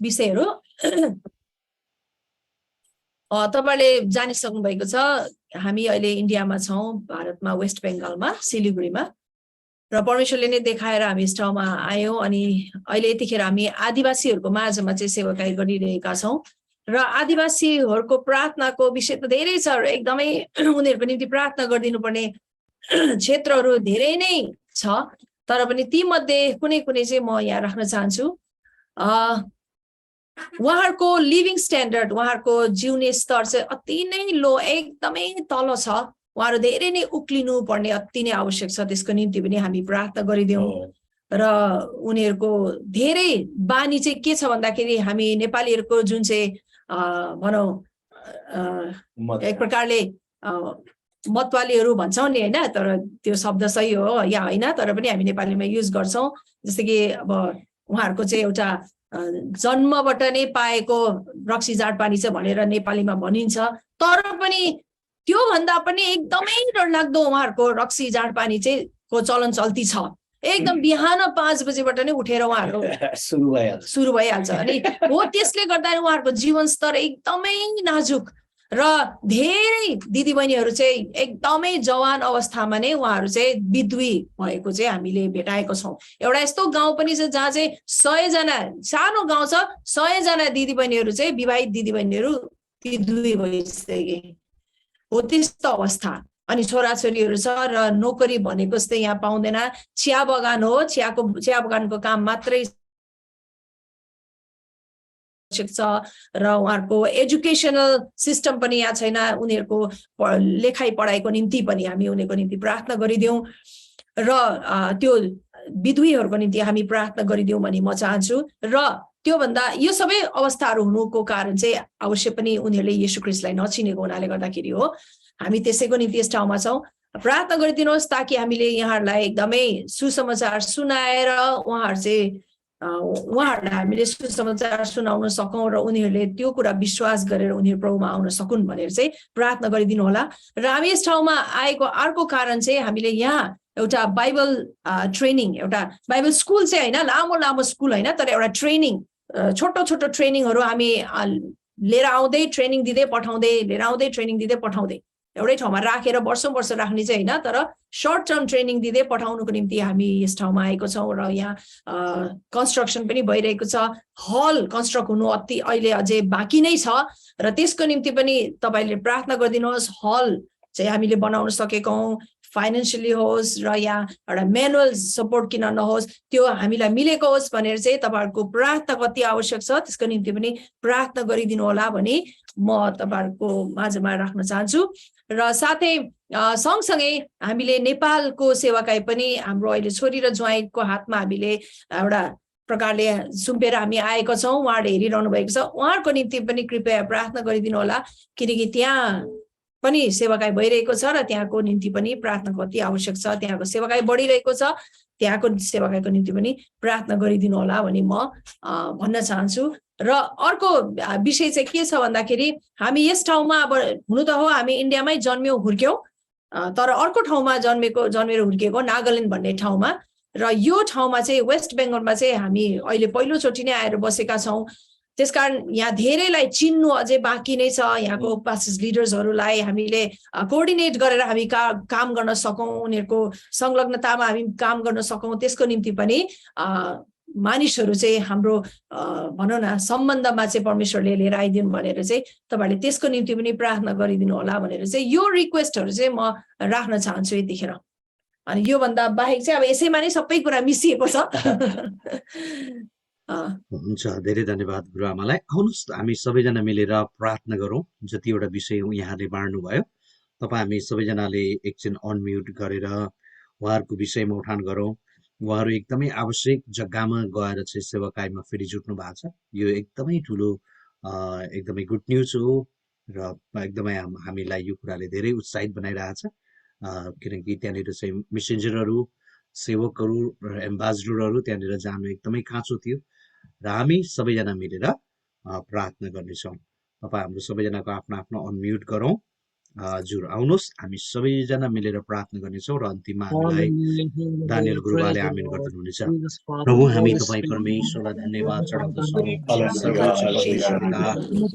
विषयहरू तपाईले जानिसक्नु भएको छ हामी अहिले इन्डियामा छौं भारतमा वेस्ट बेंगालमा सिलिगुडीमा र परमेश्वरले नै देखाएर हामी यस ठाउँमा आयौं अनि अहिले यतिखेर हामी आदिवासीहरूको माझमा चाहिँ सेवाकाई गरिरहेका छौं र आदिवासीहरूको प्रार्थनाको विषय त धेरै छ र एकदमै उनीहरूको निम्ति प्रार्थना गरिदिनु पर्ने क्षेत्रहरू धेरै नै छ तर पनि ती मध्ये कुनै कुनै चाहिँ म यहाँ राख्न चाहन्छु उहाँहरूको लिभिङ स्ट्यान्डर्ड उहाँहरूको जिउने स्तर चाहिँ अति नै लो एकदमै तल छ उहाँहरू धेरै नै उक्लिनु पर्ने अति नै आवश्यक छ त्यसको निम्ति पनि हामी प्रार्थना गरिदियौं र उनीहरूको धेरै बानी चाहिँ के छ भन्दाखेरि हामी नेपालीहरूको जुन चाहिँ भनौं एक प्रकारले मतवालीहरू भन्छौं नि हैन तर त्यो शब्द सही हो या हैन तर पनि हामी नेपालीमा युज गर्छौं जस्तै कि अब उहाँहरूको चाहिँ एउटा जन्मबाट नै पाएको रक्सी जाडपानी चाहिँ भनेर नेपालीमा भनिन्छ तर पनि त्यो भन्दा पनि एकदमै डरलाग्दो उहाँहरूको रक्सी जाडपानी चाहिँ को चलन चल्ती छ एकदम बिहान 5 बजेबाट नै उठेर उहाँहरू सुरु भइहाल्छ अनि हो त्यसले गर्दा उहाँहरूको जीवन स्तर एकदमै नाजुक र धेरै दिदीबहिनीहरू चाहिँ एकदमै जवान अवस्थामा नै उहाँहरू चाहिँ बिधुवी भएको चाहिँ हामीले भेटाएको छौं एउटा यस्तो गाउँ पनि छ जहाँ चाहिँ 100 जना सानो गाउँ छ 100 जना दिदीबहिनीहरू चाहिँ विवाहित दिदीबहिनीहरू बिधुवी भइसके हो त्यस्तो अवस्था अनि छोराछोरीहरू छ र नोकरी भनेको जस्तै यहाँ पाउँदैन चिया बगान हो चिया बगानको काम मात्रै छ र उहाँहरूको एजुकेशनल सिस्टम पनि यहाँ छैन उनीहरूको लेखाइ पढाइको निम्ति पनि हामी उनीहरूको निम्ति प्रार्थना गरिदियौं र त्यो विधुवीहरूको निम्ति हामी प्रार्थना गरिदियौं भनी म चाहन्छु र त्यो भन्दा यो सबै अवस्थाहरू हुनुको कारण चाहिँ अवश्य पनि उनीहरूले येशू ख्रीष्टलाई नचिनेको हुनाले गर्दाखेरि हो हामी त्यसैको निम्ति यस ठाउँमा छौं प्रार्थना गरिदिनुहोस् ताकि हामीले यहाँहरूलाई एकदमै सुसमाचार सुनाएर उहाँहरू चाहिँ उहाँहरूलाई हामीले सुसमाचार सुनाउन सकौं र उनीहरूले त्यो कुरा विश्वास गरेर उनीहरू प्रभुमा आउन सकुन् भनेर चाहिँ प्रार्थना गरिदिनु होला र हामी यस ठाउँमा आएको अर्को कारण चाहिँ हामीले यहाँ एउटा बाइबल ट्रेनिङ एउटा बाइबल स्कुल चाहिँ हैन लामो स्कुल हैन तर एउटा ट्रेनिङ छोटो ट्रेनिङहरू हामी लिएर आउँदै ट्रेनिङ दिँदै पठाउँदै लिएर आउँदै ट्रेनिङ दिँदै पठाउँदै एउटै ठाउँमा राखेर वर्ष राख्ने चाहिँ हैन तर सर्ट टर्म ट्रेनिङ दिँदै पठाउनुको निम्ति हामी यस ठाउँमा आएको छौं र यहाँ कन्स्ट्रक्सन पनि भइरहेको छ हल कन्स्ट्रक्ट हुनु अति अहिले अझै बाँकी नै छ र त्यसको निम्ति पनि तपाईले प्रार्थना गरिदिनुहोस् हल चाहिँ हामीले बनाउन सकेकौं फाइनान्शियली होस् र यहाँ एउटा म्यानुअल सपोर्ट किन नहोस् त्यो हामीलाई मिलेको होस् भनेर चाहिँ तपाईहरुको प्रार्थना कति आवश्यक छ त्यसको निम्ति पनि प्रार्थना गरिदिनु होला भनी म तपाईहरुको माझमा राख्न चाहन्छु र साथै सँगसँगै हामीले नेपालको सेवाकाई पनि हाम्रो अहिले छोरी र ज्वाइँको हातमा हामीले एउटा प्रकारले सुम्पेर हामी आएको छौं उहाँले हेरिरहनु भएको छ उहाँहरुको निम्ति पनि कृपया प्रार्थना गरिदिनु होला किनकि त्यहाँ पनि सेवाकाई भइरहेको छ र त्यहाँको निम्ति पनि प्रार्थना कति आवश्यक छ त्यहाँको सेवाकाई बढिरहेको छ त्यहाँको सेवाकाईको निम्ति पनि प्रार्थना गरिदिनु होला भनी म भन्न चाहन्छु र अर्को विषय चाहिँ के छ भन्दाखेरि हामी यस ठाउँमा अब हुनु त हो हामी इन्डियामै जन्म्यौं हुर्क्यौं तर अर्को ठाउँमा जन्मेर हुर्केको नागाल्यान्ड भन्ने ठाउँमा र यो ठाउँमा चाहिँ वेस्ट बेंगलमा चाहिँ हामी अहिले पहिलो चोटि नै आएर बसेका छौं त्यसकारण यहाँ धेरैलाई चिन्नु अझै बाँकी नै छ यहाँको पास्टर्स लिडर्सहरूलाई हामीले कोअर्डिनेट गरेर हामी काम गर्न सकौं उनीहरुको संलग्नतामा हामी काम गर्न सकौं त्यसको निम्ति पनि मानिसहरू चाहिँ हाम्रो भनौं न सम्बन्धमा चाहिँ परमेश्वरले लिएर आइदिनु भनेर चाहिँ तपाईहरुले त्यसको निम्ति पनि प्रार्थना गरिदिनु होला भनेर चाहिँ यो रिक्वेस्टहरु चाहिँ म राख्न चाहन्छु यतिखेर अनि यो भन्दा बाहेक चाहिँ अब यसैमा नै सबै कुरा मिसिएको छ हुन्छ धेरै धन्यवाद गुरुआमालाई आउनुस् हामी सबैजना मिलेर प्रार्थना गरौं जतिवटा विषय यहाँले बाँड्नु भयो तपाई हामी सबैजनाले एकछिन अनम्युट गरेर उहाँहरुको विषयमा उठान गरौं उहाँहरु एकदमै आवश्यक जग्गामा गएर चाहिँ सेवाकाईमा फेरि जुट्नु भएको छ यो एकदमै ठूलो एकदमै गुड न्यूज हो र एकदमै हामीलाई यो कुराले धेरै उत्साहित बनाइरहेछ किनकि त्यहाँनिर चाहिँ मेसेन्जरहरू सेवकहरू र एम्बेसडरहरू त्यहाँनिर जानु एकदमै काँचो थियो र हामी सबैजना मिलेर प्रार्थना गर्नेछौं तपाई हाम्रो सबैजनाको आफ्नो आफ्नो अनम्युट गरौं हजुर, आउनुहोस् हामी सबैजना मिलेर प्रार्थना गर्नेछौँ र अन्तिममा हामीलाई दानियल गुरुबाले आमेन गर्दै हुनेछ। प्रभु हामी तपाईँ परमेश्वरलाई धन्यवाद चढाउँदछौँ। सर्वोच्च परमेश्वर पिता,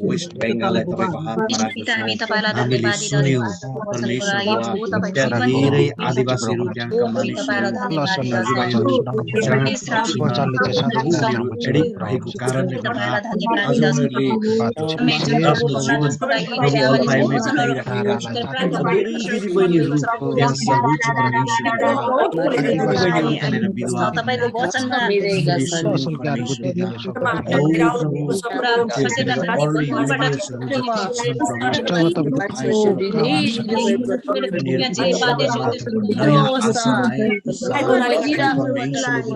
वेस्ट बेङ्गाललाई तपाईँको हातमा पिता हामी राख्दछौँ। तपाईलाई हामीले धन्यवाद सुन्यौँ दिँदछौँ वचनको परमेश्वर लागि बुवा, प्रभु तपाईँ त्यहाँ जीवन धेरै दिनुहुन्छ आदिवासीहरू त्यहाँका हामी मानिसहरू तपाईँलाई धन्यवाद हजुरआमा दिँदछौँ जहाँ देश र प्रभु उनीहरू एडिक्ट भएको कारणले गर्दा तपाईँलाई धन्यवाद आज दिँदछौँ उनीहरूले समय जुन प्रभु आफ्नो जीवन प्रभुको लागि प्रभु सेवाले अल्पाइमै वचनहरू बिताइराखेका छन्। प्राप्त र धेरै दिदीबहिनीहरू त्यहाँ सर्वोच्च परमेश्वर पिता, धेरै दिदीबहिनीहरू त्यहाँनिर विधवा तपाईँको भइरहेका छन्। वचनमा यसो परमेश्वर पिता, औ प्रभु पुरा त्यो खसेर त्यहाँनिर जाने अर्ली भूमिबाट म्यारेजेसहरू जति छन् प्रभु, हामी तपाईँ यहाँ जे उनीहरूको बाध्य छ जीवनमा त्यसको नयाँ आशालाई साथ तपाईँ परमेश्वरले दिनुभएको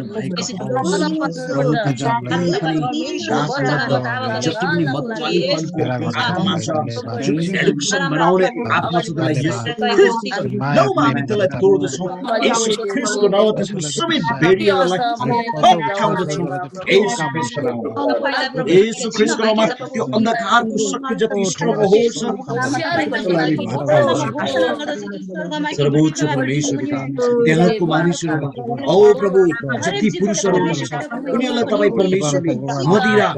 होस्। प्रभु ती जति पनि डार्कबाट जति पनि मतवालीपनको आत्मा छ, जुन एडिक्सन बनाउने आत्मा छ, त्यसलाई यसो ख्रीष्टको नाउँमा हामी त्यसलाई तोड्दछौँ। यसो ख्रीष्टको नाउँमा त्यसको सबै बेरियरलाई हामी भत्काउँदछौँ। यसो ख्रीष्टको नाउँमा, यसो ख्रीष्टको नाउँमा त्यो अन्धकारको शक्ति जति स्ट्रङ होस् त्यसलाई हामी भत्काउँदछौँ। सर्वोच्च परमेश्वर पिता, त्यहाँको मानिसहरूमा औ प्रभु जति पुरुषहरू हुनुहुन्छ उनीहरूलाई तपाईँ परमेश्वरले मदिरा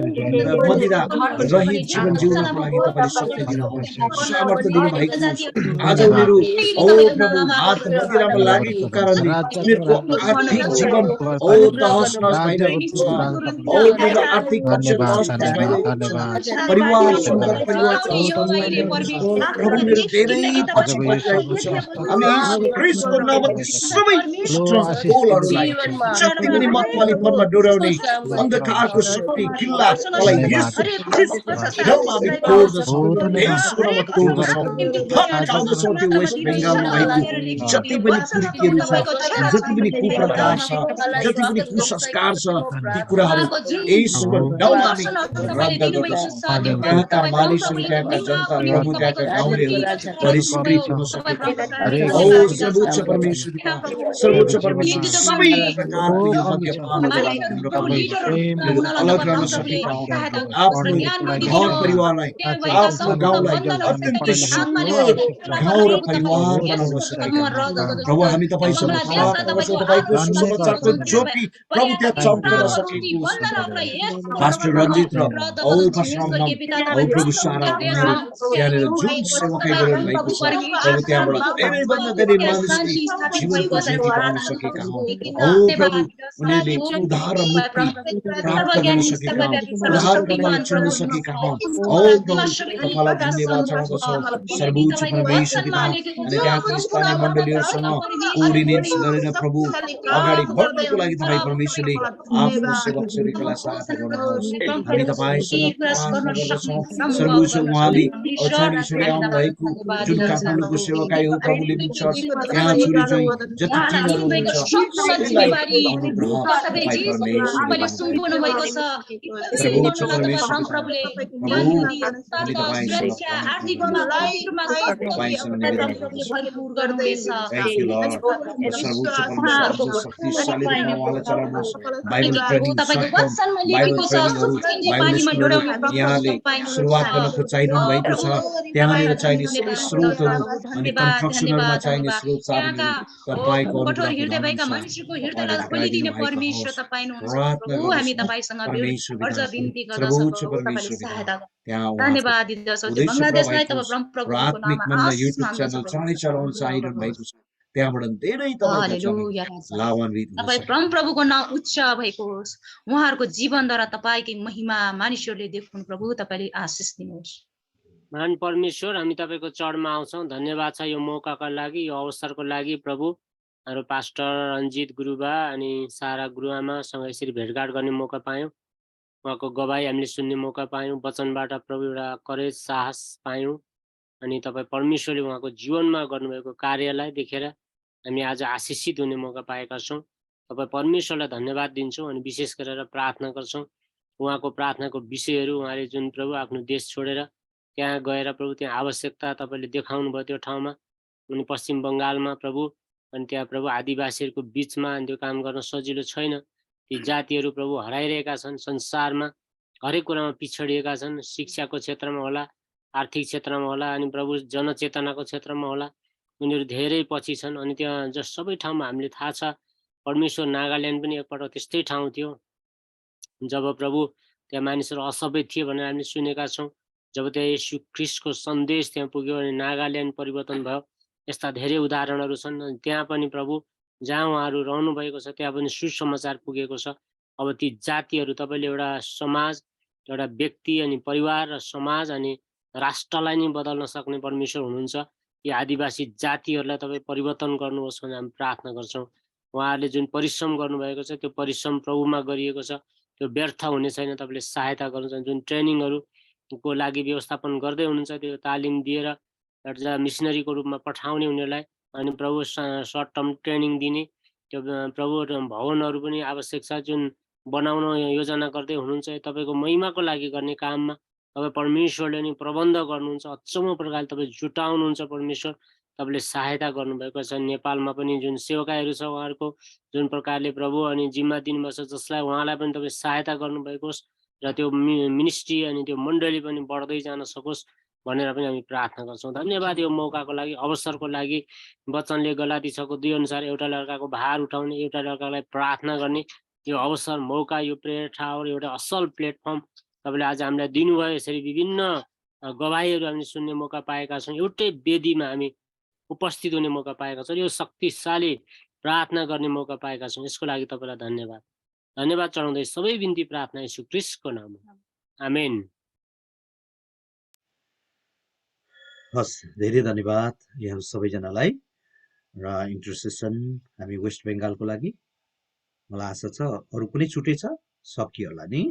रहित जीवन जिउनको लागि तपाईँले शक्ति दिनुहोस्, सामर्थ्य दिनुभएको होस्। आज उनीहरू औ प्रभु मदिरामा लागेको कारणले उनीहरूको आर्थिक जीवन औ तहस नहस भइरहेको छ। औ उनीहरूको आर्थिक पक्ष तहस नहस भइरहेको छ। परिवार सुन्दर परिवार चलाउन नसकिरहेको छ। प्रभु उनीहरू धेरै पछि परिरहेको छ। हामी ख्रीष्टको नाममा ती सबै स्ट्रङ होलहरूलाई जति पनि मतवालीपनमा डोर्याउने अन्धकारको शक्ति किल्लालाई यसो ख्रीष्टको नाममा हामी तोड्दछौँ। यसको नाममा तोड्दछौँ, भत्काउँदछौँ। त्यो वेस्ट बेङ्गालमा भएको जति पनि कुरीतिहरू छ, जति पनि कुप्रथा छ, जति पनि कुसंस्कार छ, ती कुराहरू यसको नाउँमा हामी रद्द गर्दछौँ। त्यहाँका मानिसहरू, त्यहाँका जनता, प्रभु त्यहाँका गाउँलेहरू परिष्कृत हुन सकेका औ सर्वोच्च परमेश्वर पिता, सर्वोच्च परमेश्वर सबै प्रकारको यो मद्यपानबाट उनीहरू अलग रहन सकेका हुन्। आफ्नो घर परिवारलाई, आफ्नो गाउँलाई अत्यन्तै सुन्दर गाउँ र परिवार बनाउन सकेका हुन्। प्रभु हामी तपाईँसँग प्रार्थना गर्छौँ, तपाईँको सुसमाचारको ज्योति प्रभु त्यहाँ चम्कन सकेको होस्। पास्टर रञ्जित र औ पास्टर रमनम औ प्रभु सारा उनीहरू त्यहाँनिर जुन सेवाकाई गरिरहनु भएको छ, प्रभु त्यहाँबाट धेरैभन्दा धेरै मानिसले जीवनको ज्योति पाउन सकेका हुन्। औ प्रभु उनीहरूले उद्धार र मुक्ति प्राप्त गर्न सकेका हुन्, उद्धारकर्तालाई चिन्न सकेका हुन्। औ प्रभु तपाईँलाई धन्यवाद चढाउँदछौँ सर्वोच्च परमेश्वर पिता। अनि त्यहाँको स्थानीय मण्डलीहरूसँग कोअर्डिनेट्स गरेर प्रभु अगाडि बढ्नको लागि तपाईँ परमेश्वरले आफ्नो सेवक सेविकालाई सहायता गर्नुहोस्। हामी तपाईँसँग प्रार्थना गर्दछौँ सर्वोच्च उहाँले छोडी छोडी आउनुभएको जुन काठमाडौँको सेवकाई हो प्रभु लिभिङ चर्च, त्यहाँ छोरी जोइ जति टिमहरू हुनुहुन्छ सबैलाई अनुग्रह तपाईँ परमेश्वरले दिनुभएको छ। सर्वोच्च परमेश्वर पिता, प्रभु हामी तपाईँसँग तपाईँसँग निवेदन गर्दछौँ। Thank you lord. सर्वोच्च परमेश्वर अझ शक्तिशाली रूपमा उहाँलाई चलाउनुहोस्। Bible training, short term Bible ट्रेनिङहरू, बाइबल स्कुलहरू यहाँले सुरुवात गर्न खोजिरहनु भएको छ। त्यहाँनिर चाहिने सबै स्रोतहरू अनि कन्स्ट्रक्सनहरूमा चाहिने स्रोत साधनहरू तपाईँको अनुग्रहको धन तपाईँले घटाइदिनु भएको होस्। प्रार्थना गर्दछौँ परमेश्वर पिता, सर्वोच्च परमेश्वर पिता, त्यहाँ उहाँको उद्देश्य पुरा भएको होस्। र आत्मिक मनलाई युट्युब च्यानल चाँडै चलाउन चाहिरहनु भएको छ, त्यहाँबाट धेरै तपाईँको चलन लाभान्वित हुन तपाईँ परम प्रभुको नाम उच्च भएको होस्। उहाँहरूको जीवनद्वारा तपाईँकै महिमा मानिसहरूले देखुन्। प्रभु तपाईँले आशिष दिनुहोस्। महान परमेश्वर, हामी तपाईँको चरणमा आउँछौँ। धन्यवाद छ यो मौकाका लागि, यो अवसरको लागि। प्रभु हाम्रो पास्टर रञ्जित गुरुबा अनि सारा गुरुआमासँग यसरी भेटघाट गर्ने मौका पायौँ। उहाँको गवाई हामीले सुन्ने मौका पायौँ। वचनबाट प्रभु एउटा करेज, साहस पायौँ। अनि तपाईँ परमेश्वरले उहाँको जीवनमा गर्नुभएको कार्यलाई देखेर हामी आज आशिषित हुने मौका पाएका छौँ। तपाईँ परमेश्वरलाई धन्यवाद दिन्छौँ अनि विशेष गरेर प्रार्थना गर्छौँ। उहाँको प्रार्थनाको विषयहरू उहाँले जुन प्रभु आफ्नो देश छोडेर त्यहाँ गएर प्रभु त्यहाँ आवश्यकता तपाईँले देखाउनु भयो त्यो ठाउँमा, अनि पश्चिम बङ्गालमा प्रभु, अनि त्यहाँ प्रभु आदिवासीहरूको बिचमा त्यो काम गर्न सजिलो छैन। ती जातिहरू प्रभु हराइरहेका छन्, संसारमा हरेक कुरामा पिछडिएका छन्, शिक्षाको क्षेत्रमा होला, आर्थिक क्षेत्रमा होला अनि प्रभु जनचेतनाको क्षेत्रमा होला उनीहरू धेरै पछि छन्। अनि त्यहाँ सबै ठाउँमा हामीले थाहा छ परमेश्वर नागाल्यान्ड पनि एकपल्ट त्यस्तै ठाउँ थियो जब प्रभु त्यहाँ मानिसहरू असभ्य थिए भनेर हामीले सुनेका छौँ। जब त्यहाँ येशू ख्रीष्टको सन्देश त्यहाँ पुग्यो अनि नागाल्यान्ड परिवर्तन भयो। यस्ता धेरै उदाहरणहरू छन्। अनि त्यहाँ पनि प्रभु जहाँ उहाँहरू रहनु भएको छ त्यहाँ पनि सुसमाचार पुगेको छ। अब ती जातिहरू तपाईँले एउटा समाज, एउटा व्यक्ति अनि परिवार र समाज अनि राष्ट्रलाई नै बदल्न सक्ने परमेश्वर हुनुहुन्छ। यी आदिवासी जातिहरूलाई तपाईँ परिवर्तन गर्नुहोस् भनेर हामी प्रार्थना गर्छौँ। उहाँहरूले जुन परिश्रम गर्नुभएको छ त्यो परिश्रम प्रभुमा गरिएको छ, त्यो व्यर्थ हुने छैन। तपाईँले सहायता गर्नुहुन्छ। जुन ट्रेनिङहरूको लागि व्यवस्थापन गर्दै हुनुहुन्छ त्यो तालिम दिएर एउटा मिसनरीको रूपमा पठाउने उनीहरूलाई अनि प्रभु सर्ट टर्म ट्रेनिङ दिने त्यो प्रभु भवनहरू पनि आवश्यक छ जुन बनाउन योजना गर्दै हुनुहुन्छ। तपाईँको महिमाको लागि गर्ने काममा तपाईँ परमेश्वरले नि प्रबन्ध गर्नुहुन्छ। अचम्म प्रकारले तपाईँ जुटाउनुहुन्छ परमेश्वर। तपाईँले सहायता गर्नुभएको छ। नेपालमा पनि जुन सेवकाहरू छ उहाँहरूको जुन प्रकारले प्रभु अनि जिम्मा दिनुभएको छ जसलाई उहाँलाई पनि तपाईँ सहायता गर्नुभएको होस् र त्यो मिनिस्ट्री अनि त्यो मण्डली पनि बढ्दै जान सकोस् भनेर पनि हामी प्रार्थना गर्छौँ। धन्यवाद यो मौकाको लागि, अवसरको लागि। वचनले गलाती 6:2 अनुसार एउटा लड्काको भार उठाउने, एउटा लड्कालाई प्रार्थना गर्ने यो अवसर, मौका, यो प्रेयर टावर एउटा असल प्लेटफर्म तपाईँले आज हामीलाई दिनुभयो। यसरी विभिन्न गवाईहरू हामीले सुन्ने मौका पाएका छौँ। एउटै वेदीमा हामी उपस्थित हुने मौका पाएका छौँ। यो शक्तिशाली प्रार्थना गर्ने मौका पाएका छौँ। यसको लागि तपाईँलाई धन्यवाद। धन्यवाद चढाउँदै सबै बिन्ती प्रार्थना येशू ख्रीष्टको नाममा, आमेन। हस्, धेरै धन्यवाद यहाँ सबैजनालाई। र इन्टरसेसन हामी वेस्ट बेङ्गालको लागि मलाई आशा छ अरू कुनै छुट्टै छ, सकियो होला नि।